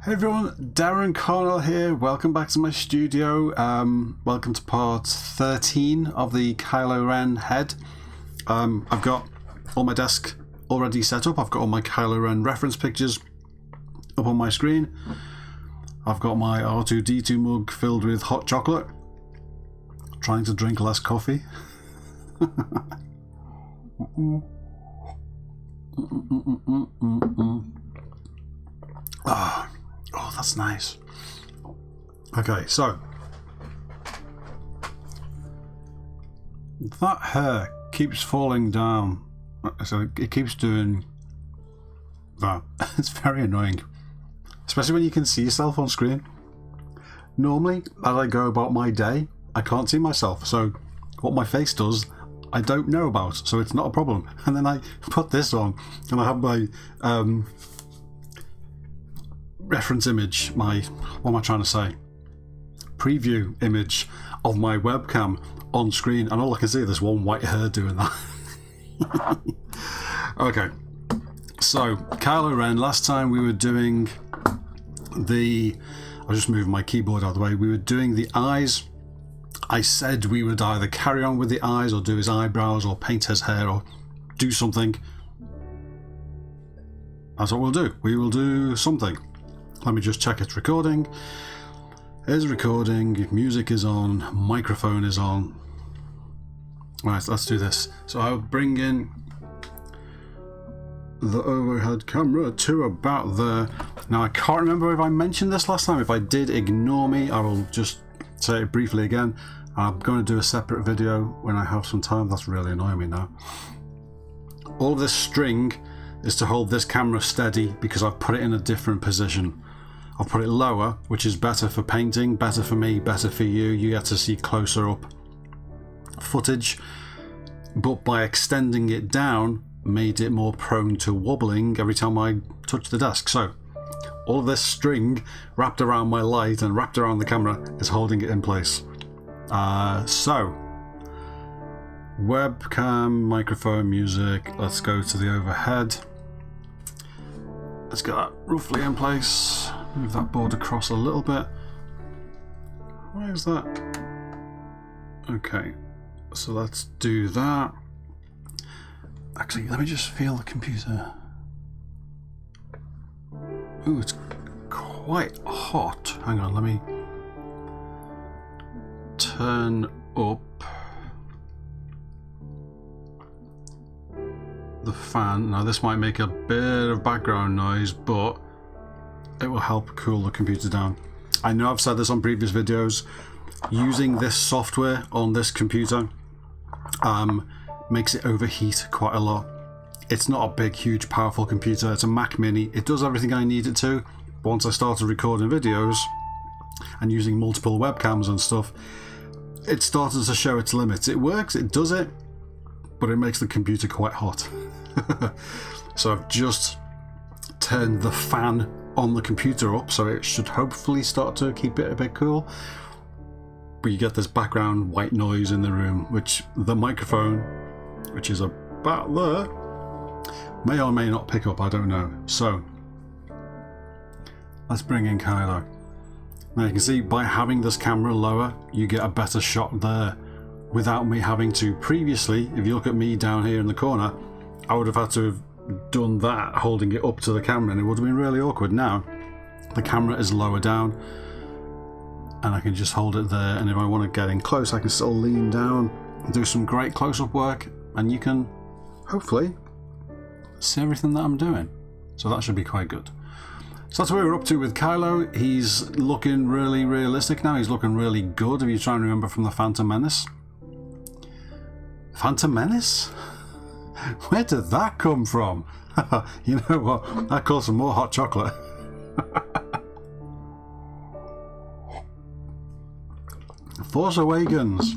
Hey everyone, Darren Cornell here. Welcome back to my studio. Welcome to part 13 of the Kylo Ren head. I've got all my desk already set up. I've got all my Kylo Ren reference pictures up on my screen. I've got my R2-D2 mug filled with hot chocolate. Trying to drink less coffee. Oh, that's nice. Okay, so that hair keeps falling down. So it keeps doing that. It's very annoying, especially when you can see yourself on screen. Normally, as I go about my day, I can't see myself. So what my face does, I don't know about. So it's not a problem. And then I put this on, and I have my reference image, what am I trying to say? Preview image of my webcam on screen, and all I can see is this one white hair doing that. Okay, so Kylo Ren, last time we were doing I'll just move my keyboard out of the way. We were doing the eyes. I said we would either carry on with the eyes or do his eyebrows or paint his hair or do something. That's what we'll do. We will do something. Let me just check it's recording. It's recording, music is on, microphone is on. Right, let's do this. So I'll bring in the overhead camera to about there. Now I can't remember if I mentioned this last time. If I did, ignore me. I will just say it briefly again. I'm going to do a separate video when I have some time. That's really annoying me now. All of this string is to hold this camera steady because I've put it in a different position. I'll put it lower, which is better for painting, better for me, better for you. You get to see closer up footage, but by extending it down, made it more prone to wobbling every time I touch the desk. So all of this string wrapped around my light and wrapped around the camera is holding it in place. So webcam, microphone, music. Let's go to the overhead. Let's get that roughly in place. Move that board across a little bit. Where is that? Okay, so let's do that. Actually, let me just feel the computer. Ooh, it's quite hot. Hang on, let me turn up the fan. Now this might make a bit of background noise, but it will help cool the computer down. I know I've said this on previous videos. Using this software on this computer makes it overheat quite a lot. It's not a big, huge, powerful computer. It's a Mac Mini. It does everything I need it to. But once I started recording videos and using multiple webcams and stuff, it started to show its limits. It works, it does it, but it makes the computer quite hot. So I've just turned the fan on the computer up, so it should hopefully start to keep it a bit cool. But you get this background white noise in the room, which the microphone, which is about there, may or may not pick up, I don't know. So let's bring in Kylo. Now you can see by having this camera lower, you get a better shot there without me having to. Previously, if you look at me down here in the corner, I would have had to have done that, holding it up to the camera, and it would have been really awkward. Now the camera is lower down and I can just hold it there, and if I want to get in close, I can still lean down and do some great close-up work, and you can hopefully see everything that I'm doing. So that should be quite good. So that's where we're up to with Kylo. He's looking really realistic now. He's looking really good. If you're trying to remember from the Phantom Menace. Phantom Menace? Where did that come from? You know what? That calls for more hot chocolate. Force Awakens.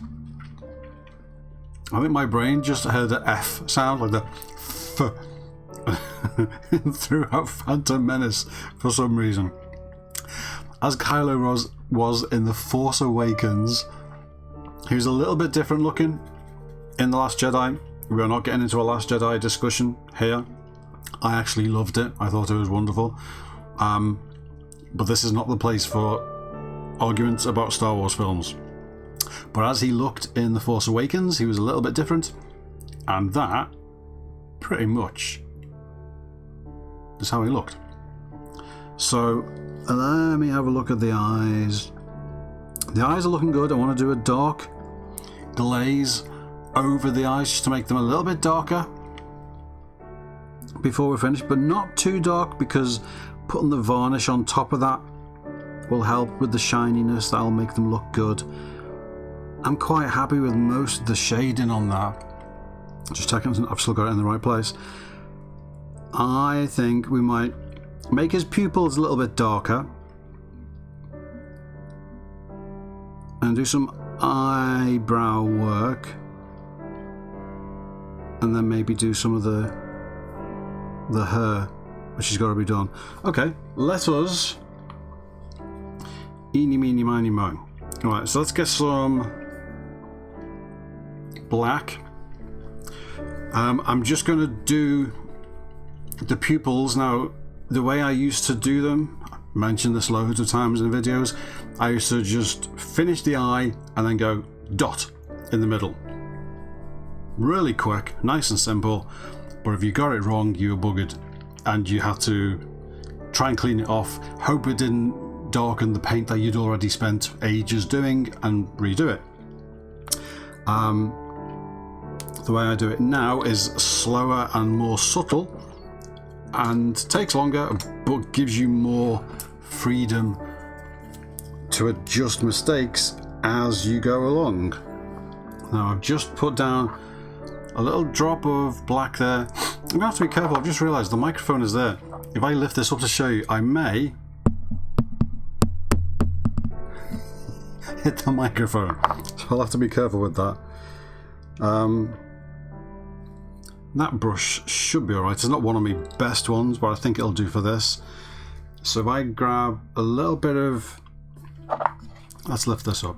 I think my brain just heard an F sound, like the F throughout Phantom Menace for some reason. As Kylo was in The Force Awakens, he was a little bit different looking in The Last Jedi. We're not getting into a Last Jedi discussion here. I actually loved it. I thought it was wonderful. but this is not the place for arguments about Star Wars films. But as he looked in The Force Awakens, he was a little bit different, and that pretty much is how he looked. So let me have a look at the eyes. The eyes are looking good. I want to do a dark glaze over the eyes just to make them a little bit darker before we're finished, but not too dark, because putting the varnish on top of that will help with the shininess. That'll make them look good. I'm quite happy with most of the shading on that. Just checking I've still got it in the right place. I think we might make his pupils a little bit darker and do some eyebrow work, and then maybe do some of the hair, which has got to be done. Okay, let us eeny meeny miny mo. Alright, so let's get some black. I'm just going to do the pupils. Now, the way I used to do them, I mentioned this loads of times in videos, I used to just finish the eye and then go dot in the middle. Really quick, nice and simple, but if you got it wrong, you were buggered, and you had to try and clean it off, hope it didn't darken the paint that you'd already spent ages doing, and redo it. The way I do it now is slower and more subtle, and takes longer, but gives you more freedom to adjust mistakes as you go along. Now I've just put down a little drop of black there. I'm going to have to be careful. I've just realised the microphone is there. If I lift this up to show you, I may hit the microphone, so I'll have to be careful with that. That brush should be alright. It's not one of my best ones, but I think it'll do for this. So if I grab a little bit of... Let's lift this up.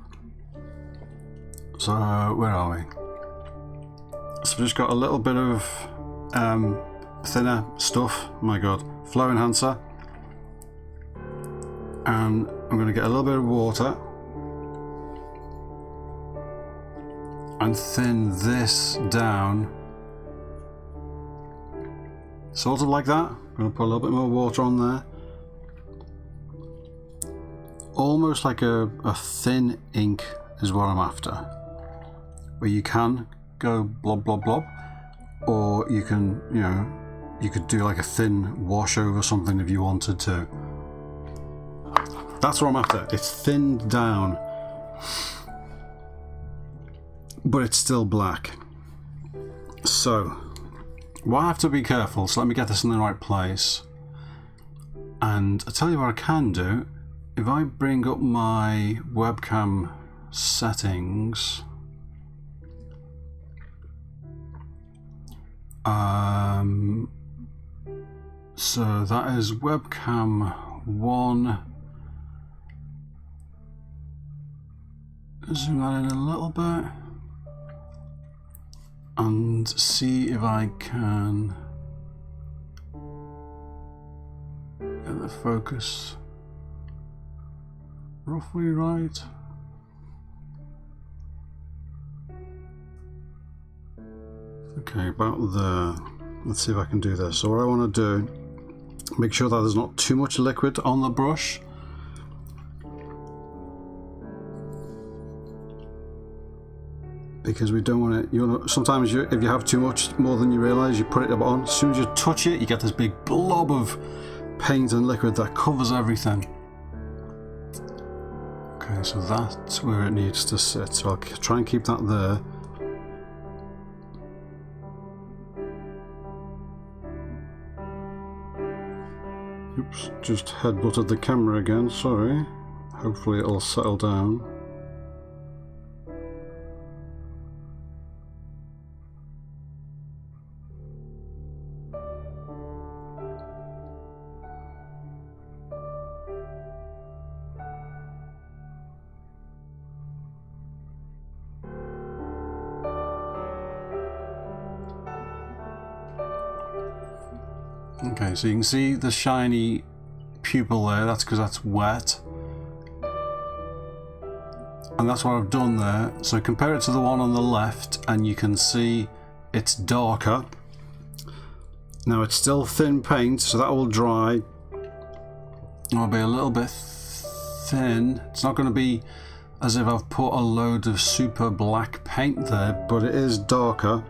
So, where are we? So I've just got a little bit of thinner stuff. Oh my god. Flow enhancer. And I'm going to get a little bit of water and thin this down. Sort of like that. I'm going to put a little bit more water on there. Almost like a thin ink is what I'm after. Where you can go blob blob blob, or you can, you know, you could do like a thin wash over something if you wanted to. That's what I'm after. It's thinned down, but it's still black. So well, I have to be careful, so let me get this in the right place. And I'll tell you what I can do. If I bring up my webcam settings, so that is webcam 1. Zoom that in a little bit and see if I can get the focus roughly right. Okay, about there. Let's see if I can do this. So what I want to do, make sure that there's not too much liquid on the brush. Because we don't want it, you know, sometimes if you have too much, more than you realise, you put it on. As soon as you touch it, you get this big blob of paint and liquid that covers everything. Okay, so that's where it needs to sit. So I'll try and keep that there. Oops, just headbutted the camera again, sorry. Hopefully it'll settle down. Okay, so you can see the shiny pupil there, that's because that's wet. And that's what I've done there. So compare it to the one on the left and you can see it's darker. Now it's still thin paint, so that will dry. It'll be a little bit thin. It's not going to be as if I've put a load of super black paint there, but it is darker.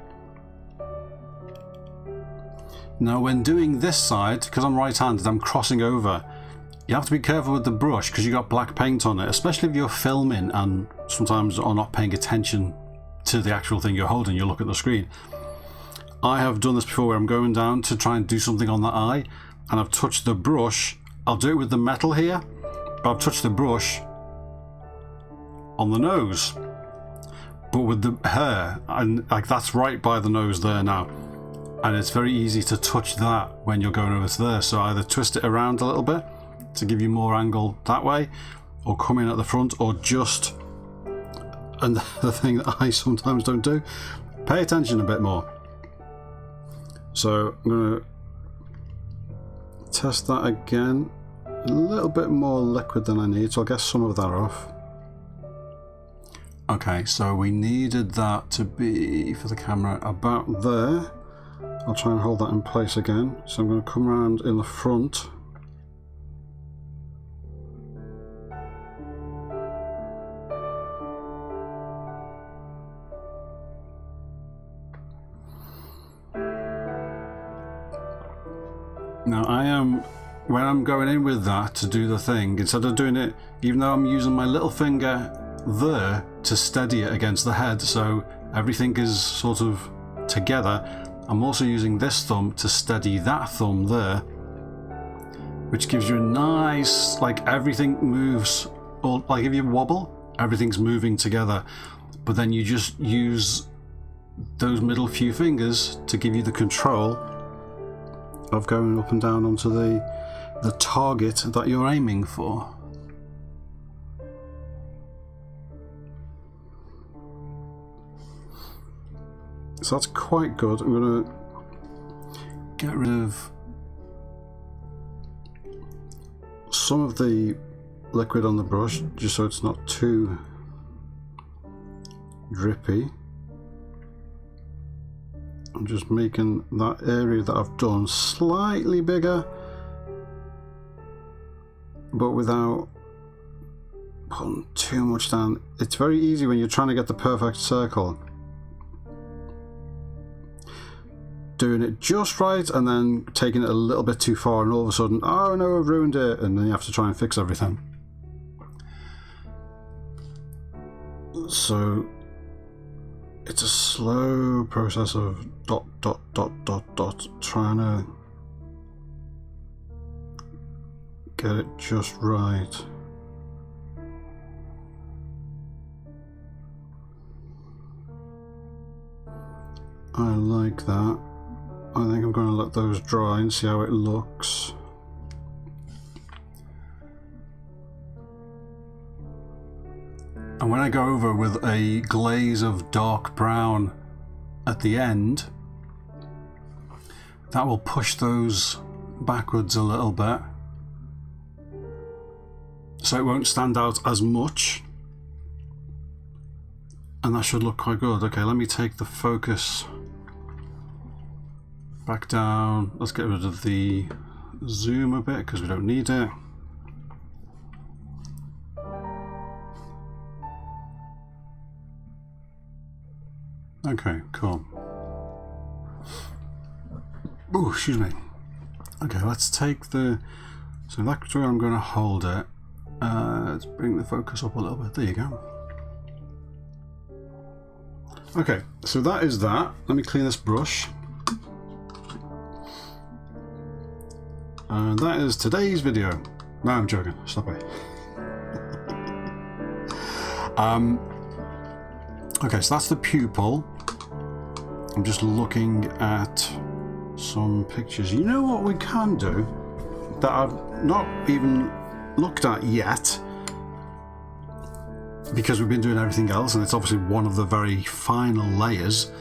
Now when doing this side, because I'm right-handed, I'm crossing over. You have to be careful with the brush because you got black paint on it, especially if you're filming and sometimes are not paying attention to the actual thing you're holding. You look at the screen. I have done this before where I'm going down to try and do something on the eye and I've touched the brush. I'll do it with the metal here, but I've touched the brush on the nose, but with the hair, and like that's right by the nose there now, and it's very easy to touch that when you're going over to there. So either twist it around a little bit to give you more angle that way, or come in at the front, or just, and the thing that I sometimes don't do, pay attention a bit more. So I'm going to test that again. A little bit more liquid than I need, so I'll get some of that off. Okay, so we needed that to be, for the camera, about there. I'll try and hold that in place again. So I'm going to come around in the front. Now when I'm going in with that to do the thing, instead of doing it, even though I'm using my little finger there to steady it against the head so everything is sort of together, I'm also using this thumb to steady that thumb there, which gives you a nice, like everything moves, or like if you wobble, everything's moving together, but then you just use those middle few fingers to give you the control of going up and down onto the target that you're aiming for. So that's quite good. I'm going to get rid of some of the liquid on the brush just so it's not too drippy. I'm just making that area that I've done slightly bigger, but without putting too much down. It's very easy when you're trying to get the perfect circle, doing it just right and then taking it a little bit too far, and all of a sudden, oh no, I've ruined it, and then you have to try and fix everything. So it's a slow process of dot, dot, dot, dot, dot, trying to get it just right. I like that. I think I'm going to let those dry and see how it looks. And when I go over with a glaze of dark brown at the end, that will push those backwards a little bit, so it won't stand out as much, and that should look quite good. Okay, let me take the focus back down. Let's get rid of the zoom a bit because we don't need it. Okay, cool. Oh, excuse me. Okay, let's take the... So that's where I'm going to hold it. Let's bring the focus up a little bit. There you go. Okay, so that is that. Let me clean this brush. And that is today's video. No, I'm joking. Stop it. Okay, so that's the pupil. I'm just looking at some pictures. You know what we can do that I've not even looked at yet, because we've been doing everything else, and it's obviously one of the very final layers.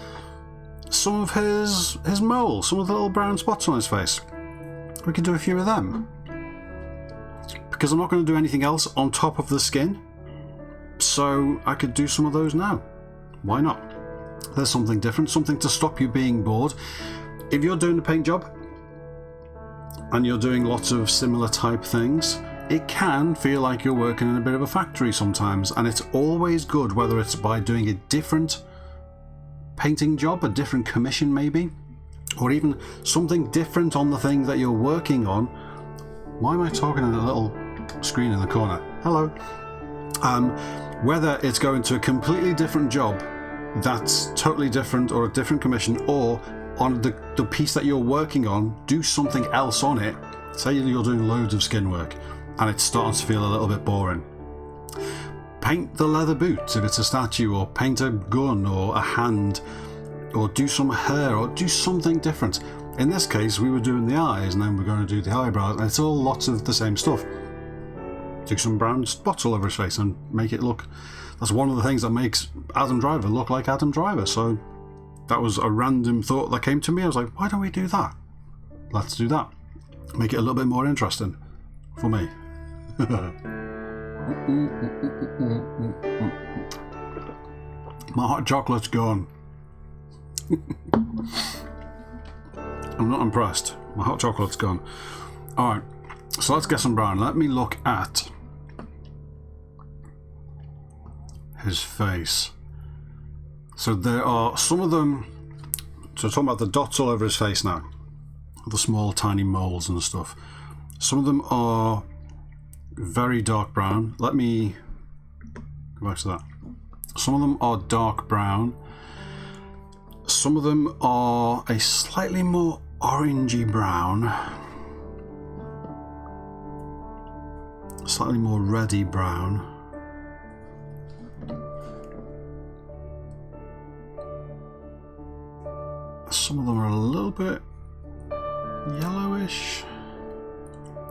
Some of his mole, some of the little brown spots on his face. We could do a few of them. because I'm not going to do anything else on top of the skin. So I could do some of those now. Why not? There's something different, something to stop you being bored. If you're doing a paint job and you're doing lots of similar type things, it can feel like you're working in a bit of a factory sometimes, and it's always good, whether it's by doing a different painting job, a different commission maybe, or even something different on the thing that you're working on. Why am I talking in a little screen in the corner? Hello. Whether it's going to a completely different job that's totally different, or a different commission, or on the piece that you're working on, do something else on it. Say you're doing loads of skin work and it's starting to feel a little bit boring. Paint the leather boots if it's a statue, or paint a gun or a hand, or do some hair, or do something different. In this case, we were doing the eyes, and then we're going to do the eyebrows, and it's all lots of the same stuff. Do some brown spots all over his face and make it look... That's one of the things that makes Adam Driver look like Adam Driver. So that was a random thought that came to me. I was like, why don't we do that? Let's do that. Make it a little bit more interesting for me. My hot chocolate's gone. I'm not impressed. My hot chocolate's gone. Alright, so let's get some brown. Let me look at his face. So there are some of them. So talking about the dots all over his face now, the small tiny moles and stuff. Some of them are very dark brown. Let me go back to that. Some of them are dark brown. Some of them are a slightly more orangey brown, slightly more reddy brown. Some of them are a little bit yellowish.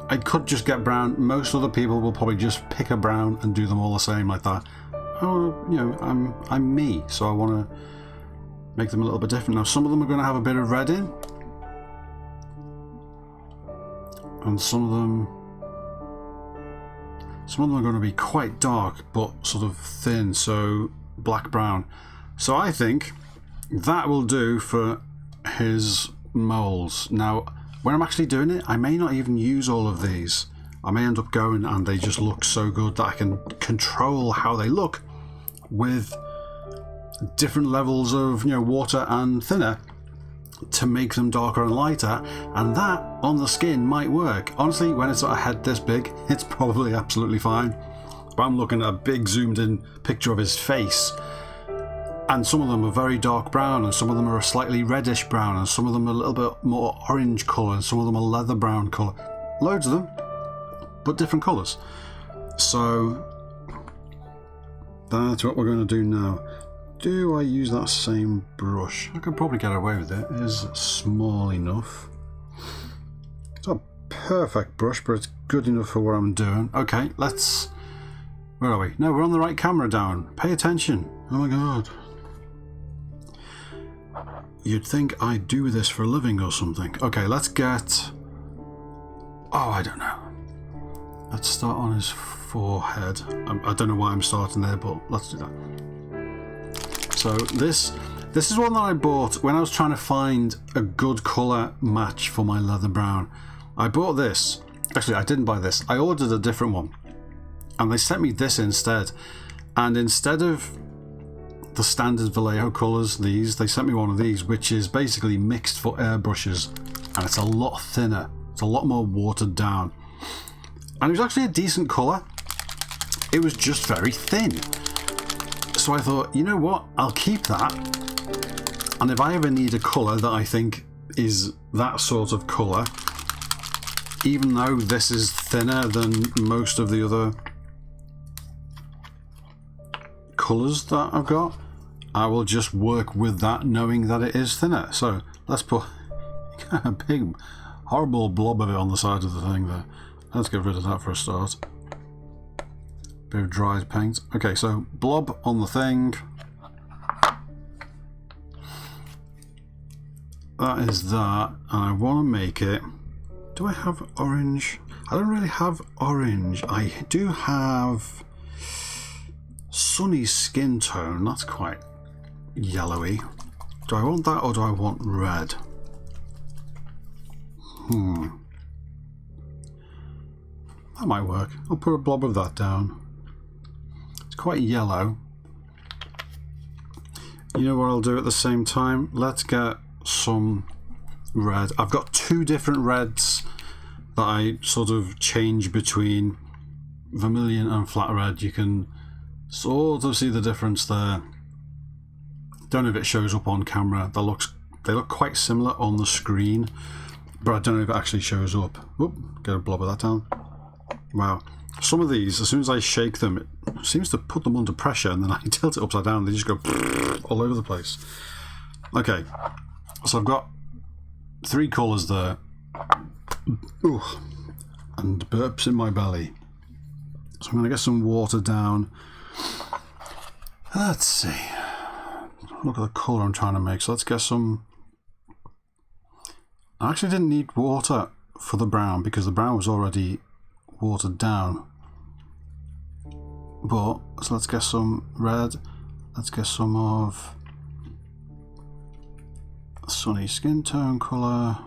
I could just get brown. Most other people will probably just pick a brown and do them all the same like that. Oh, you know, I'm me, so I want to make them a little bit different. Now, some of them are going to have a bit of red in, and some of them are going to be quite dark but sort of thin, so black brown. So I think that will do for his moles. Now, when I'm actually doing it, I may not even use all of these. I may end up going and they just look so good that I can control how they look with different levels of, you know, water and thinner to make them darker and lighter, and that on the skin might work. Honestly, when it's a head this big, it's probably absolutely fine. But I'm looking at a big zoomed in picture of his face, and some of them are very dark brown, and some of them are a slightly reddish brown, and some of them are a little bit more orange colour, and some of them are leather brown colour. Loads of them, but different colours. So that's what we're going to do now. Do I use that same brush? I could probably get away with it. It is small enough. It's not a perfect brush, but it's good enough for what I'm doing. Okay, let's... Where are we? No, we're on the right camera down. Pay attention. Oh my god. You'd think I do this for a living or something. Okay, let's get... Oh, I don't know. Let's start on his forehead. I don't know why I'm starting there, but let's do that. So this is one that I bought when I was trying to find a good colour match for my leather brown. I bought this. Actually, I didn't buy this. I ordered a different one. And they sent me this instead. And instead of the standard Vallejo colours, they sent me one of these, which is basically mixed for airbrushes. And it's a lot thinner. It's a lot more watered down. And it was actually a decent colour. It was just very thin. So I thought, you know what? I'll keep that. And if I ever need a colour that I think is that sort of colour, even though this is thinner than most of the other colours that I've got, I will just work with that knowing that it is thinner. So let's put a big horrible blob of it on the side of the thing there. Let's get rid of that for a start. Bit of dried paint. Okay, so blob on the thing. That is that, and I want to make it Do I have orange? I don't really have orange. I do have sunny skin tone. That's quite yellowy. Do I want that or do I want red? That might work. I'll put a blob of that down. It's quite yellow. You know what I'll do at the same time? Let's get some red. I've got two different reds that I sort of change between vermilion and flat red. You can sort of see the difference there. Don't know if it shows up on camera. They look quite similar on the screen, but I don't know if it actually shows up. Oop, get a blob of that down. Wow. Some of these, as soon as I shake them, it seems to put them under pressure, and then I tilt it upside down, they just go all over the place. Okay, so I've got 3 colours there. Ooh, and burps in my belly. So I'm going to get some water down. Let's see. Look at the colour I'm trying to make. So let's get some... I actually didn't need water for the brown because the brown was already watered down. But, so let's get some red. Let's get some of sunny skin tone colour.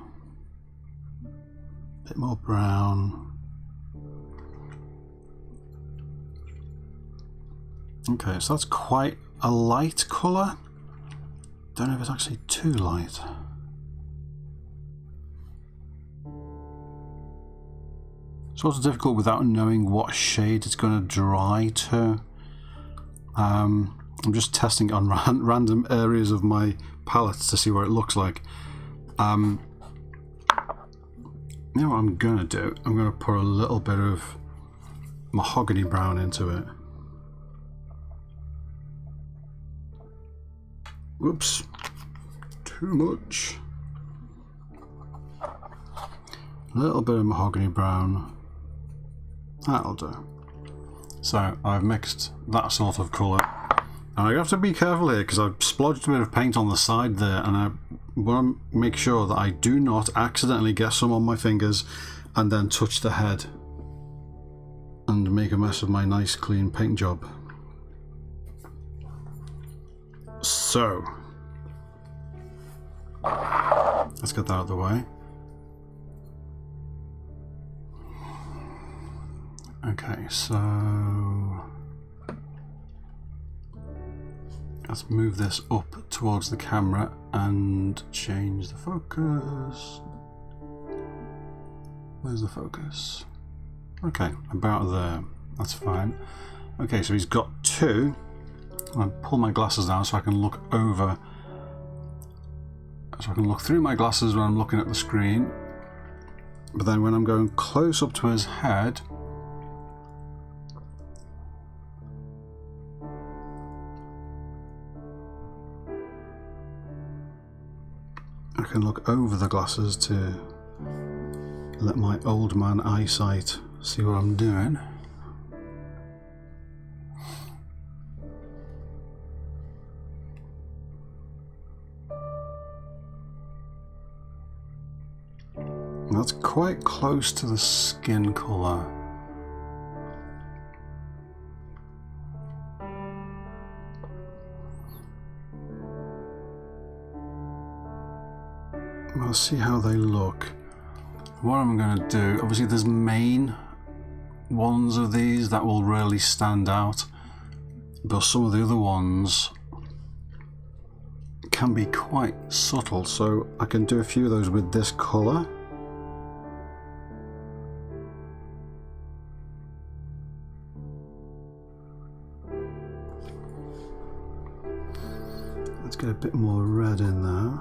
Bit more brown. Okay, so that's quite a light colour. Don't know if it's actually too light. It's also difficult without knowing what shade it's going to dry to. I'm just testing on random areas of my palette to see what it looks like. You know what I'm going to do? I'm going to put a little bit of mahogany brown into it. Whoops, too much. A little bit of mahogany brown. That'll do. So I've mixed that sort of colour. And I have to be careful here because I've splodged a bit of paint on the side there, and I want to make sure that I do not accidentally get some on my fingers and then touch the head and make a mess of my nice clean paint job. So let's get that out of the way. Okay, so let's move this up towards the camera and change the focus. Where's the focus? Okay, about there. That's fine. Okay, so he's got 2. I'll pull my glasses down so I can look over. So I can look through my glasses when I'm looking at the screen. But then when I'm going close up to his head, I can look over the glasses to let my old man eyesight see what I'm doing. That's quite close to the skin colour. We'll see how they look. What I'm going to do, obviously there's main ones of these that will really stand out, but some of the other ones can be quite subtle, so I can do a few of those with this colour. Let's get a bit more red in there.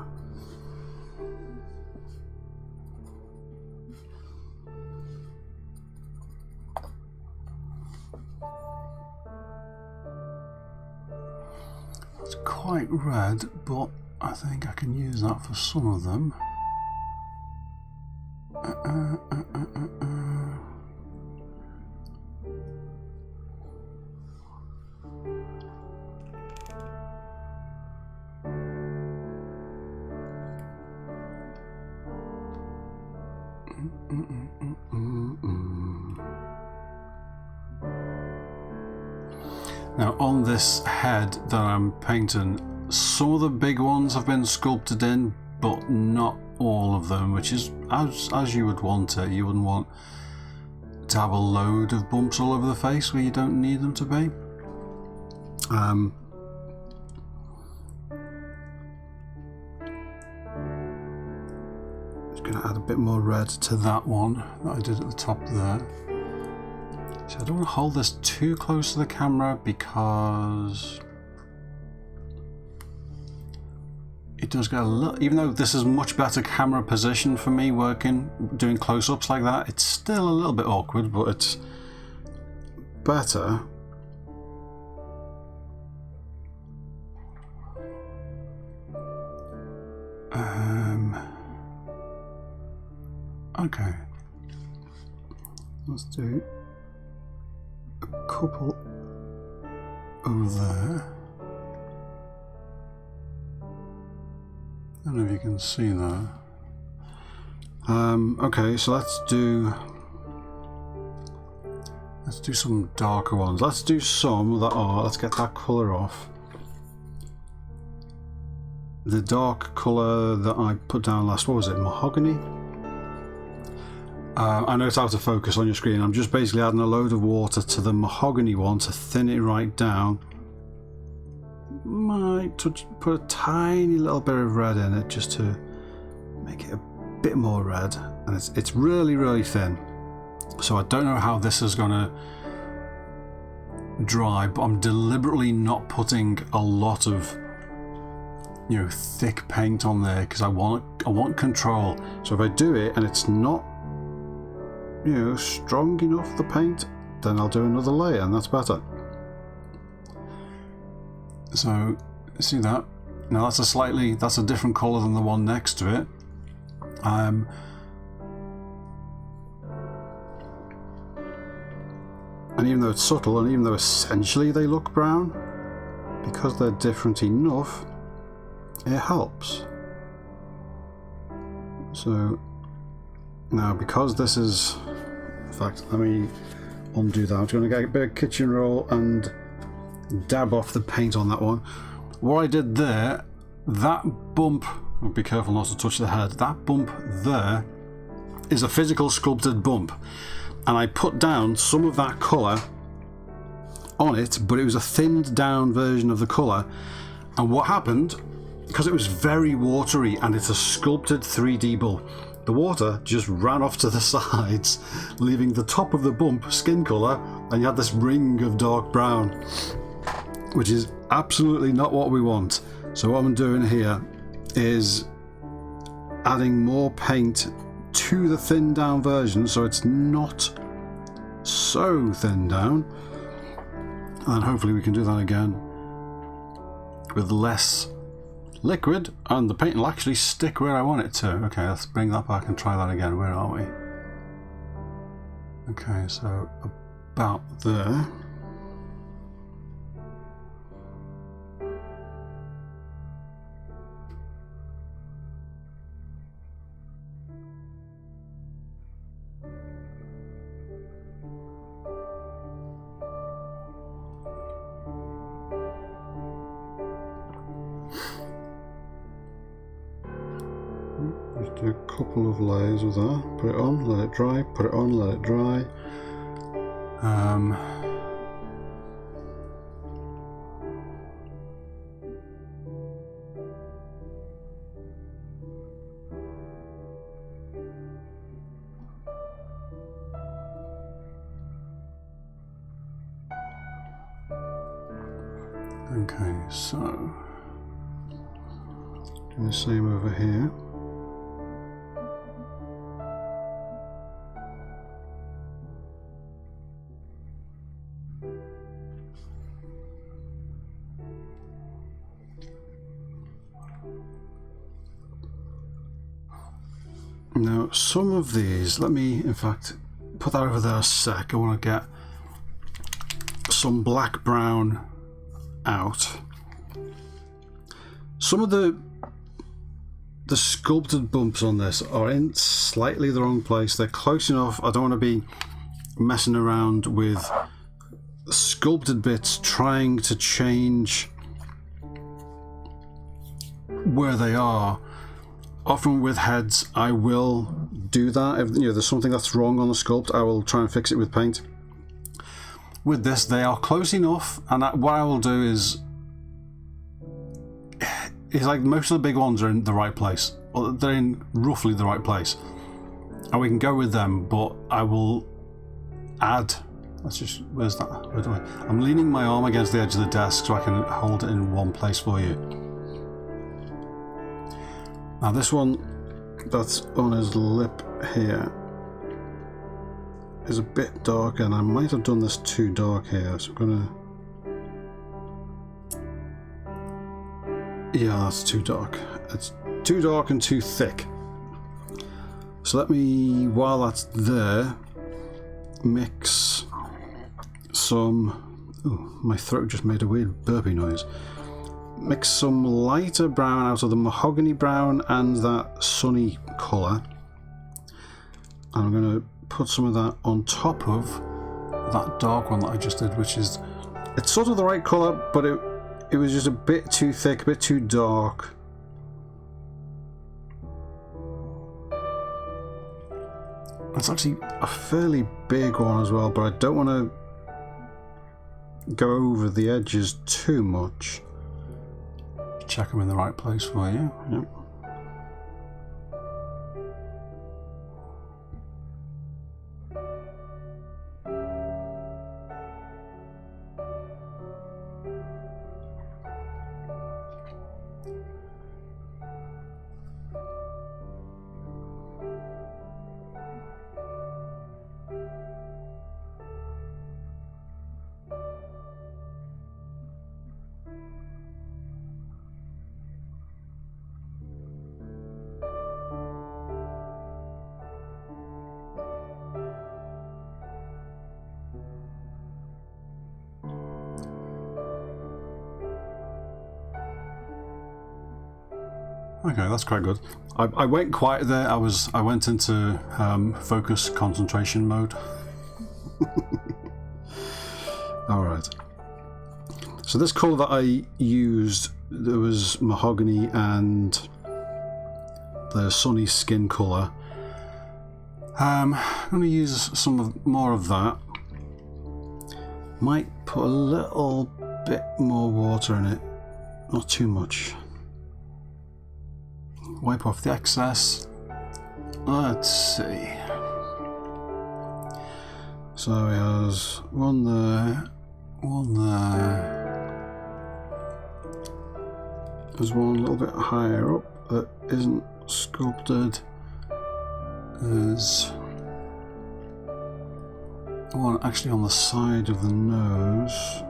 It's quite red, but I think I can use that for some of them. Now on this head that I'm painting, some of the big ones have been sculpted in, but not all of them, which is as you would want it. You wouldn't want to have a load of bumps all over the face where you don't need them to be. Just going to add a bit more red to that one that I did at the top there. So I don't want to hold this too close to the camera because it does get a little, even though this is much better camera position for me working, doing close-ups like that, it's still a little bit awkward, but it's better. Okay. Let's do a couple over there. I don't know if you can see that. Okay, so let's do some darker ones. Let's do some that are, let's get that colour off. The dark colour that I put down last, what was it, mahogany? I know it's out of focus on your screen. I'm just basically adding a load of water to the mahogany one to thin it right down. Might put a tiny little bit of red in it just to make it a bit more red, and it's really thin, so I don't know how this is gonna dry, but I'm deliberately not putting a lot of, you know, thick paint on there because I want control. So if I do it and it's not, you know, strong enough, the paint, then I'll do another layer and that's better. So see that? Now that's a different colour than the one next to it. And even though it's subtle, and even though essentially they look brown, because they're different enough, it helps. So now, because this is, in fact, let me undo that. I'm going to get a bit of kitchen roll and dab off the paint on that one. What I did there, that bump, be careful not to touch the head, that bump there is a physical sculpted bump, and I put down some of that colour on it, but it was a thinned down version of the colour. And what happened, because it was very watery and it's a sculpted 3D bulb, the water just ran off to the sides, leaving the top of the bump skin colour, and you had this ring of dark brown, which is absolutely not what we want. So what I'm doing here is adding more paint to the thinned down version so it's not so thinned down, and hopefully we can do that again with less liquid and the paint will actually stick where I want it to. Okay, let's bring that back and try that again. Where are we? Okay, so about there. Just do a couple of layers of that. Put it on, let it dry, put it on, let it dry. Okay, so do the same over here. Now, some of these, let me in fact put that over there a sec. I want to get some black brown out. Some of the the sculpted bumps on this are in slightly the wrong place. They're close enough. I don't want to be messing around with sculpted bits trying to change where they are. Often with heads I will do that. If there's something that's wrong on the sculpt, I will try and fix it with paint. With this, they are close enough, and what I will do is like most of the big ones are in the right place. Well, they're in roughly the right place, and we can go with them, but I will add, where's that? Where do I'm leaning my arm against the edge of the desk so I can hold it in one place for you. Now this one that's on his lip here is a bit darker, and I might have done this too dark here, so I'm gonna... Yeah, that's too dark. It's too dark and too thick. So let me, while that's there, mix some... Oh, my throat just made a weird burpy noise. Mix some lighter brown out of the mahogany brown and that sunny colour. And I'm going to put some of that on top of that dark one that I just did, which is... It's sort of the right colour, but it was just a bit too thick, a bit too dark. It's actually a fairly big one as well, but I don't want to go over the edges too much. Check them in the right place for you. Yep. Okay, that's quite good. I went quiet there. I went into focus concentration mode. All right. So this colour that I used, there was mahogany and the sunny skin colour. I'm going to use more of that. Might put a little bit more water in it, not too much. Wipe off the excess. Let's see. So he has one there, one there. There's one a little bit higher up that isn't sculpted. There's one actually on the side of the nose.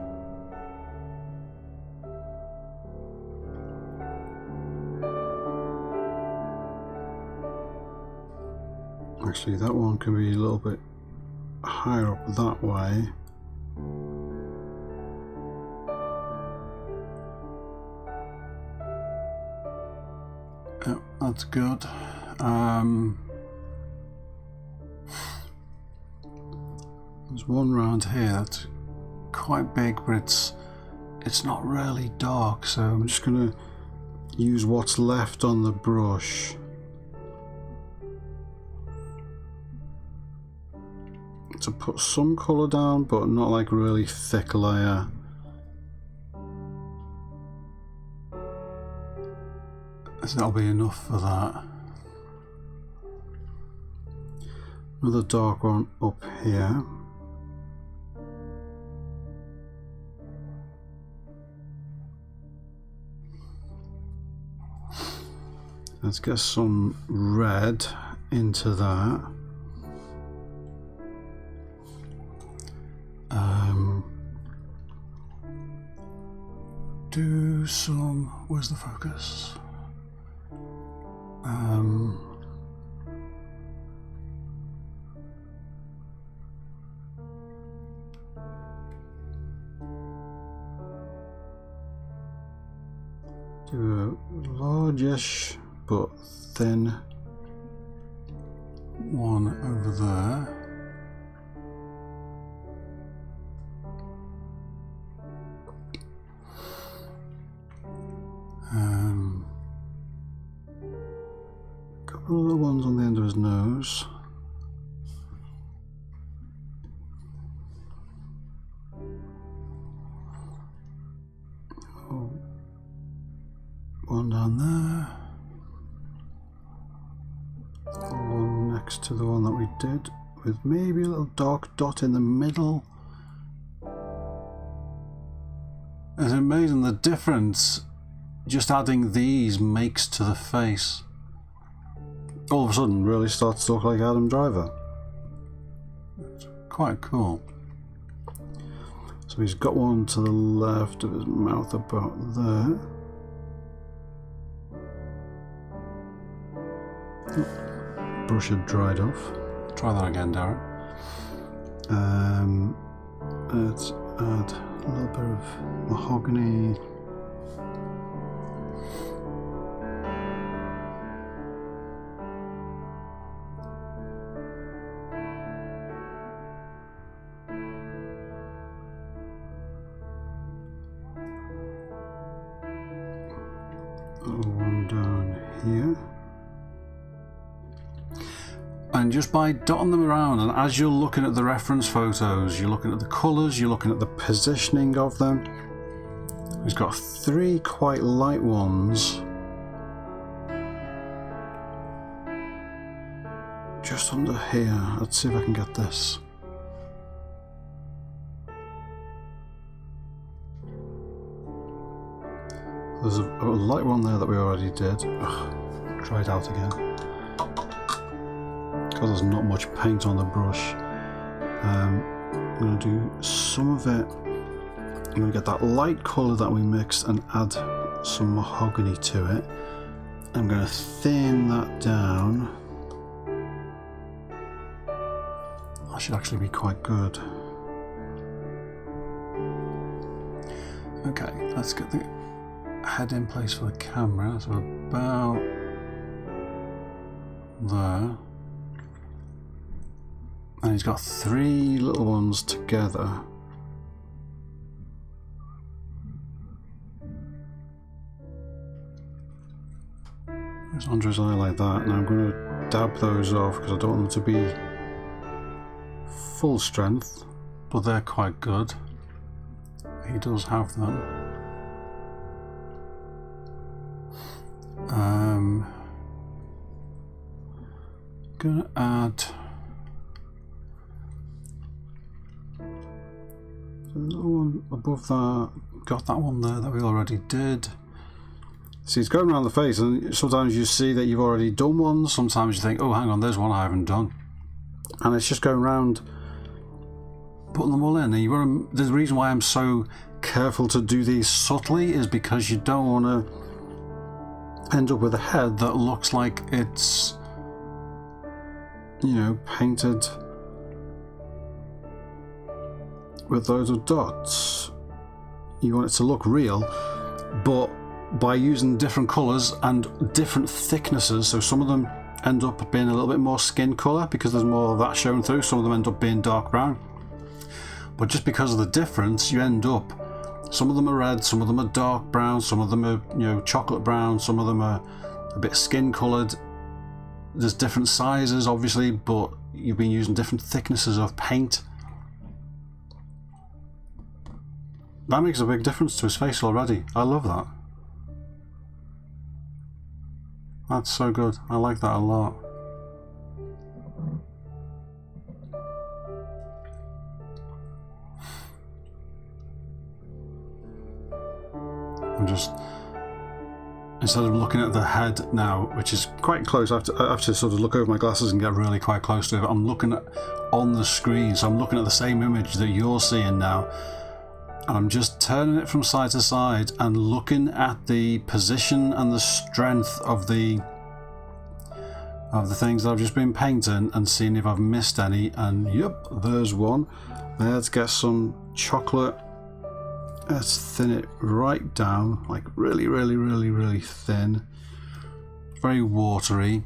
Actually, that one can be a little bit higher up that way. Yep, that's good. There's one round here that's quite big, but it's not really dark, so I'm just going to use what's left on the brush to put some colour down, but not like a really thick layer. So that'll be enough for that. Another dark one up here. Let's get some red into that. Do some, where's the focus? Do a largish but thin one over there. Couple of little ones on the end of his nose. Oh, one down there. One next to the one that we did, with maybe a little dark dot in the middle. It's amazing the difference just adding these makes to the face. All of a sudden really starts to look like Adam Driver. It's quite cool. So he's got one to the left of his mouth about there. Oh, brush had dried off. Try that again, Darren. Let's add a little bit of mahogany. One down here. And just by dotting them around, and as you're looking at the reference photos, you're looking at the colours, you're looking at the positioning of them. He's got 3 quite light ones just under here. Let's see if I can get this. There's a light one there that we already did. Ugh, try it out again. Because there's not much paint on the brush. I'm going to do some of it. I'm going to get that light colour that we mixed and add some mahogany to it. I'm going to thin that down. That should actually be quite good. Okay, let's get the head in place for the camera. So about there. And he's got 3 little ones together. Just under his eye like that. Now I'm going to dab those off because I don't want them to be full strength, but they're quite good. He does have them. Gonna add a little one above that. Got that one there that we already did. See, it's going around the face, and sometimes you see that you've already done one. Sometimes you think, oh, hang on, there's one I haven't done, and it's just going around putting them all in. And you want to, the reason why I'm so careful to do these subtly is because you don't want to end up with a head that looks like it's, you know, painted with loads of dots. You want it to look real, but by using different colours and different thicknesses, so some of them end up being a little bit more skin colour because there's more of that showing through, some of them end up being dark brown. But just because of the difference, you end up, some of them are red, some of them are dark brown, some of them are, you know, chocolate brown, some of them are a bit skin coloured. There's different sizes obviously, but you've been using different thicknesses of paint. That makes a big difference to his face already. I love that. That's so good. I like that a lot. I'm just, instead of looking at the head now, which is quite close, I have to sort of look over my glasses and get really quite close to it. I'm looking at on the screen, so I'm looking at the same image that you're seeing now. And I'm just turning it from side to side and looking at the position and the strength of the things that I've just been painting and seeing if I've missed any. And yep, there's one. Let's get some chocolate. Let's thin it right down, like really, really, really, really thin. very watery,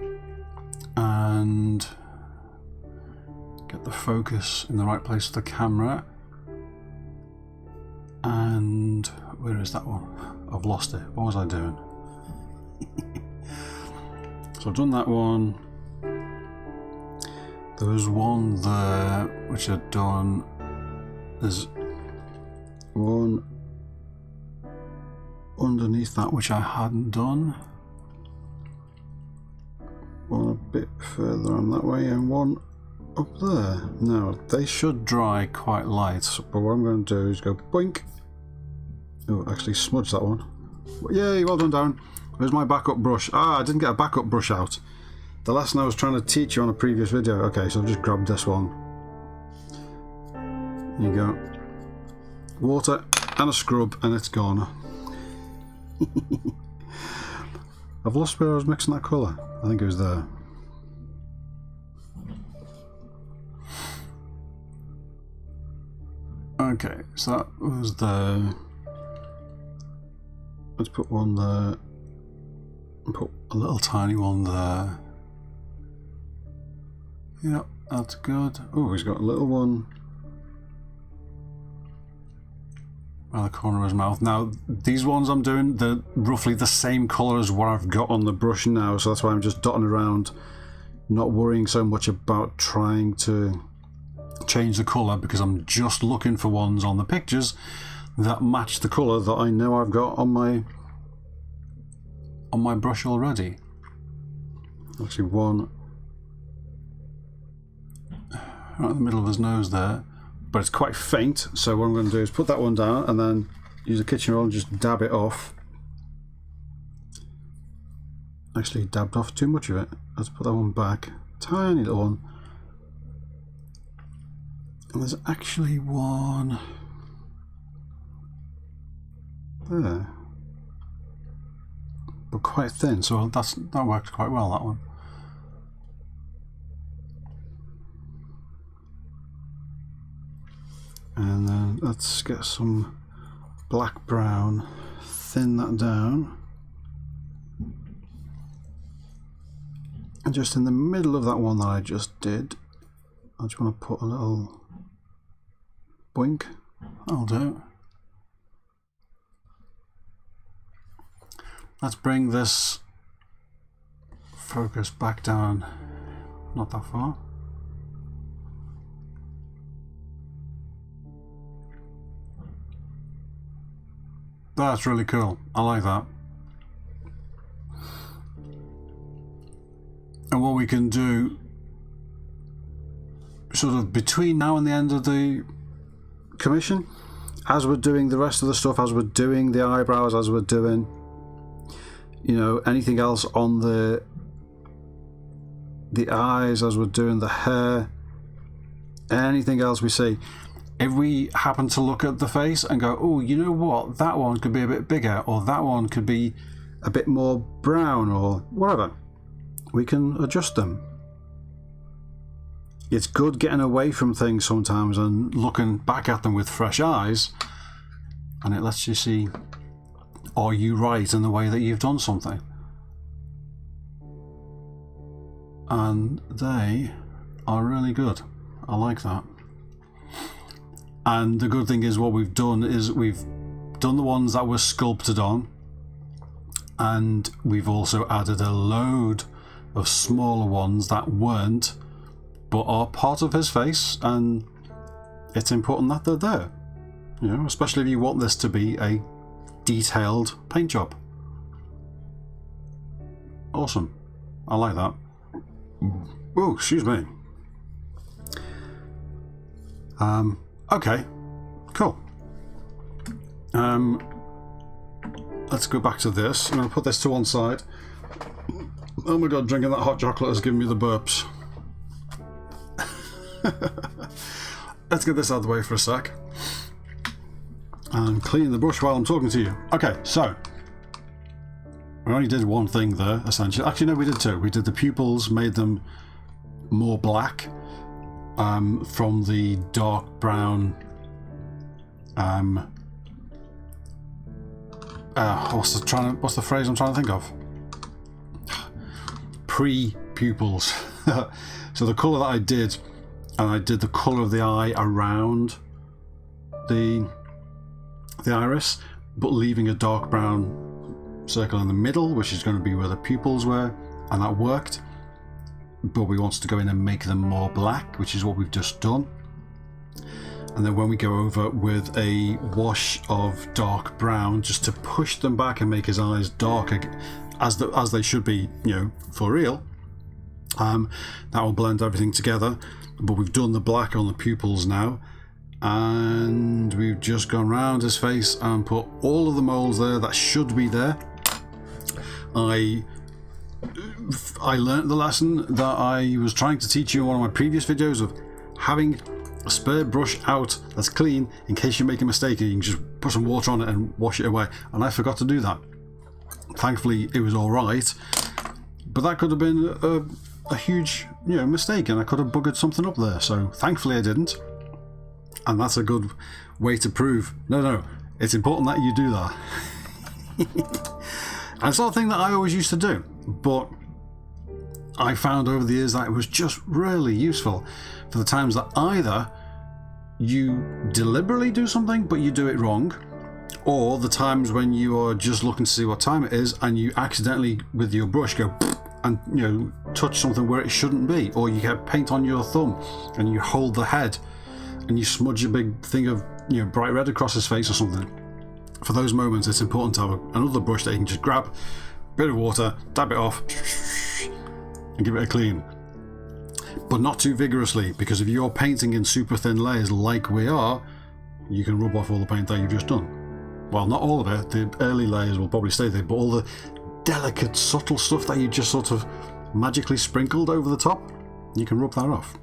and get the focus in the right place of the camera. And where is that one? I've lost it. What was I doing? So I've done that one. There was one there which I'd done. There's one underneath that which I hadn't done. One a bit further on that way, and one up there. Now they should dry quite light, but what I'm going to do is go boink. Oh, actually smudge that one. Yay, well done, Darren. Where's my backup brush? Ah, I didn't get a backup brush out. The lesson I was trying to teach you on a previous video. Okay, so I've just grabbed this one. There you go. Water and a scrub, and it's gone. I've lost where I was mixing that colour. I think it was there. Okay, so that was there. Let's put one there. And put a little tiny one there. Yep, that's good. Oh, he's got a little one around the corner of his mouth. Now, these ones I'm doing, they're roughly the same colour as what I've got on the brush now, so that's why I'm just dotting around, not worrying so much about trying to change the colour, because I'm just looking for ones on the pictures that match the colour that I know I've got on my brush already. Actually, one right in the middle of his nose there, but it's quite faint, so what I'm going to do is put that one down and then use a kitchen roll and just dab it off. Actually dabbed off too much of it. Let's put that one back. Tiny little one. And there's actually one there, but quite thin, so that worked quite well, that one. And then let's get some black brown, thin that down, and just in the middle of that one that I just did, I just want to put a little boink. That'll do. Let's bring this focus back down, not that far. That's really cool. I like that. And what we can do sort of between now and the end of the commission, as we're doing the rest of the stuff, as we're doing the eyebrows, as we're doing, you know, anything else on the eyes, as we're doing the hair, anything else we see, if we happen to look at the face and go, oh, you know what, that one could be a bit bigger, or that one could be a bit more brown, or whatever, we can adjust them. It's good getting away from things sometimes and looking back at them with fresh eyes, and it lets you see, are you right in the way that you've done something? And they are really good. I like that. And the good thing is, what we've done is we've done the ones that were sculpted on, and we've also added a load of smaller ones that weren't, but are part of his face, and it's important that they're there, you know, especially if you want this to be a detailed paint job. Awesome. I like that. Oh, excuse me. Okay, cool. Let's go back to this. I'm going to put this to one side. Oh my god, drinking that hot chocolate has given me the burps. Let's get this out of the way for a sec. And clean the brush while I'm talking to you. Okay, so we only did one thing there, essentially. Actually, no, we did two. We did the pupils, made them more black. From the dark brown, what's the phrase I'm trying to think of? pre-pupils. So the colour that I did, and I did the colour of the eye around the iris, but leaving a dark brown circle in the middle, which is going to be where the pupils were, and that worked. But we wanted to go in and make them more black, which is what we've just done. And then when we go over with a wash of dark brown, just to push them back and make his eyes darker, as they should be, you know, for real, that will blend everything together. But we've done the black on the pupils now, and we've just gone round his face and put all of the moles there that should be there. I learned the lesson that I was trying to teach you in one of my previous videos of having a spare brush out that's clean in case you make a mistake and you can just put some water on it and wash it away, and I forgot to do that. Thankfully it was alright, but that could have been a huge, you know, mistake, and I could have buggered something up there, so thankfully I didn't. And that's a good way to prove no, it's important that you do that. And it's not a thing that I always used to do, but I found over the years that it was just really useful for the times that either you deliberately do something but you do it wrong, or the times when you are just looking to see what time it is and you accidentally with your brush go and, you know, touch something where it shouldn't be, or you get paint on your thumb and you hold the head and you smudge a big thing of, you know, bright red across his face or something. For those moments it's important to have another brush that you can just grab, bit of water, dab it off and give it a clean, but not too vigorously, because if you're painting in super thin layers like we are, you can rub off all the paint that you've just done. Well, not all of it, the early layers will probably stay there, but all the delicate subtle stuff that you just sort of magically sprinkled over the top, you can rub that off.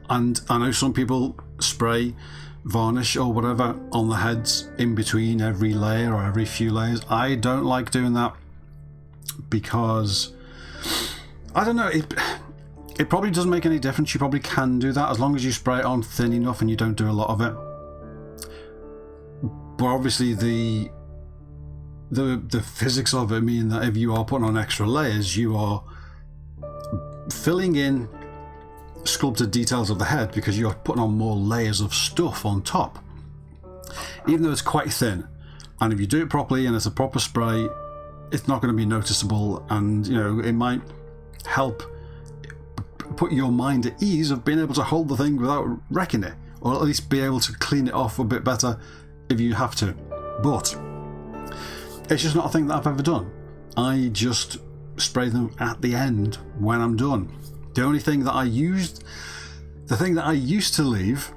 And I know some people spray varnish or whatever on the heads in between every layer or every few layers. I don't like doing that because I don't know, it probably doesn't make any difference. You probably can do that as long as you spray it on thin enough and you don't do a lot of it. But obviously the physics of it mean that if you are putting on extra layers, you are filling in sculpted details of the head because you're putting on more layers of stuff on top, even though it's quite thin. And if you do it properly and it's a proper spray, it's not going to be noticeable, and, you know, it might help put your mind at ease of being able to hold the thing without wrecking it, or at least be able to clean it off a bit better if you have to. But it's just not a thing that I've ever done. I just spray them at the end when I'm done. The only thing that I used, the thing that I used to leave,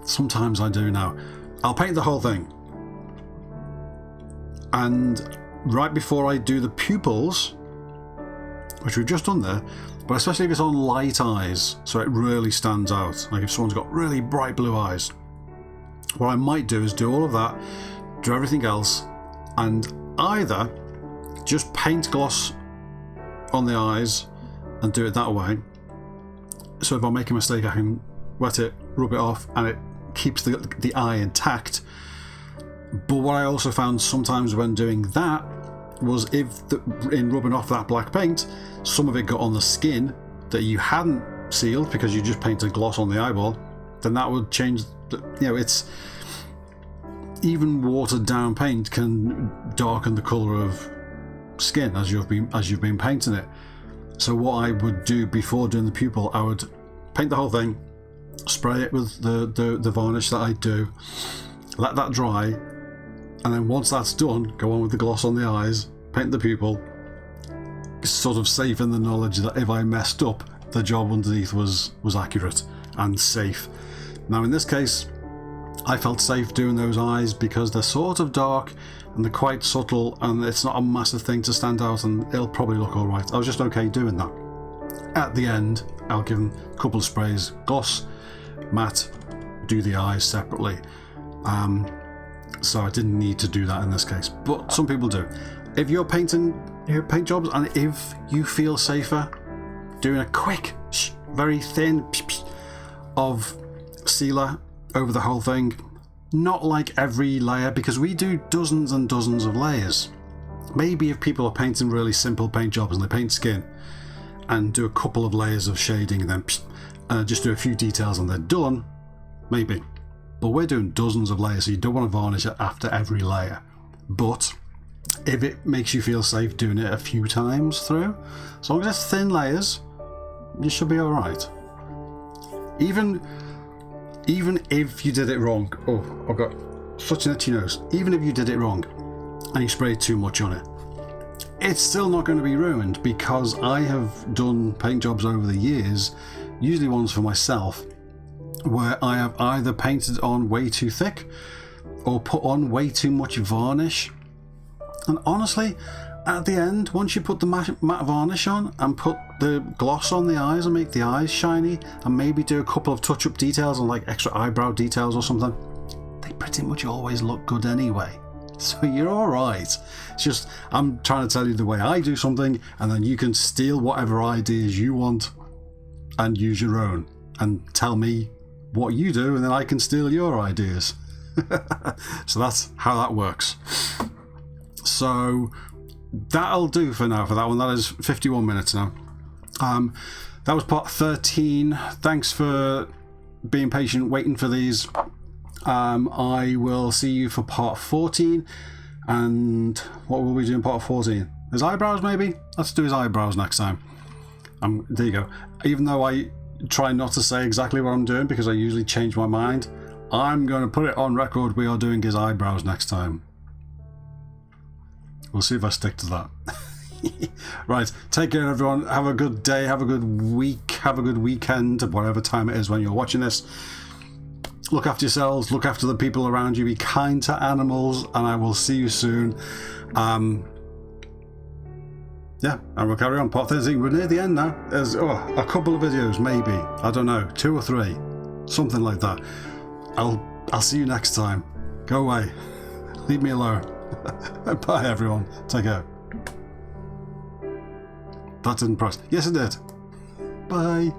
sometimes I do now, I'll paint the whole thing, and right before I do the pupils, which we've just done there, but especially if it's on light eyes, so it really stands out, like if someone's got really bright blue eyes, what I might do is do all of that, do everything else, and either just paint gloss on the eyes and do it that way, so if I make a mistake I can wet it, rub it off, and it keeps the eye intact. But what I also found sometimes when doing that was if in rubbing off that black paint, some of it got on the skin that you hadn't sealed because you just painted gloss on the eyeball, then that would change you know, it's even watered down paint can darken the colour of skin as you've been painting it. So what I would do before doing the pupil, I would paint the whole thing, spray it with the varnish that I do, let that dry, and then once that's done, go on with the gloss on the eyes, paint the pupil, sort of safe in the knowledge that if I messed up, the job underneath was accurate and safe. Now in this case, I felt safe doing those eyes because they're sort of dark and they're quite subtle, and it's not a massive thing to stand out, and it'll probably look alright. I was just okay doing that. At the end, I'll give them a couple of sprays, gloss, matte, do the eyes separately. So I didn't need to do that in this case, but some people do. If you're painting your paint jobs and if you feel safer doing a quick, very thin of sealer over the whole thing, not like every layer, because we do dozens and dozens of layers, maybe if people are painting really simple paint jobs and they paint skin and do a couple of layers of shading and then just do a few details and they're done, maybe. But we're doing dozens of layers, so you don't want to varnish it after every layer. But if it makes you feel safe doing it a few times through, as long as it's thin layers, you should be alright. Even if you did it wrong, oh, I've got such an itchy nose. Even if you did it wrong and you sprayed too much on it, it's still not going to be ruined, because I have done paint jobs over the years, usually ones for myself, where I have either painted on way too thick or put on way too much varnish. And honestly, at the end, once you put the matte varnish on and put the gloss on the eyes and make the eyes shiny and maybe do a couple of touch-up details and like extra eyebrow details or something, they pretty much always look good anyway. So you're alright. It's just, I'm trying to tell you the way I do something, and then you can steal whatever ideas you want and use your own and tell me what you do, and then I can steal your ideas. So that's how that works. So that'll do for now for that one. That is 51 minutes now. That was part 13. Thanks for being patient waiting for these. I will see you for part 14. And what will we do in part 14? His eyebrows, maybe? Let's do his eyebrows next time. There you go. Even though I try not to say exactly what I'm doing because I usually change my mind, I'm going to put it on record. We are doing his eyebrows next time. We'll see if I stick to that. Right, take care everyone. Have a good day, have a good week, have a good weekend, whatever time it is when you're watching this. Look after yourselves, look after the people around you, be kind to animals, and I will see you soon. Yeah, and we'll carry on. Part 13, we're near the end now. There's a couple of videos, maybe. I don't know, 2 or 3. Something like that. I'll see you next time. Go away. Leave me alone. Bye everyone. Take care. That didn't press. Yes it did. Bye.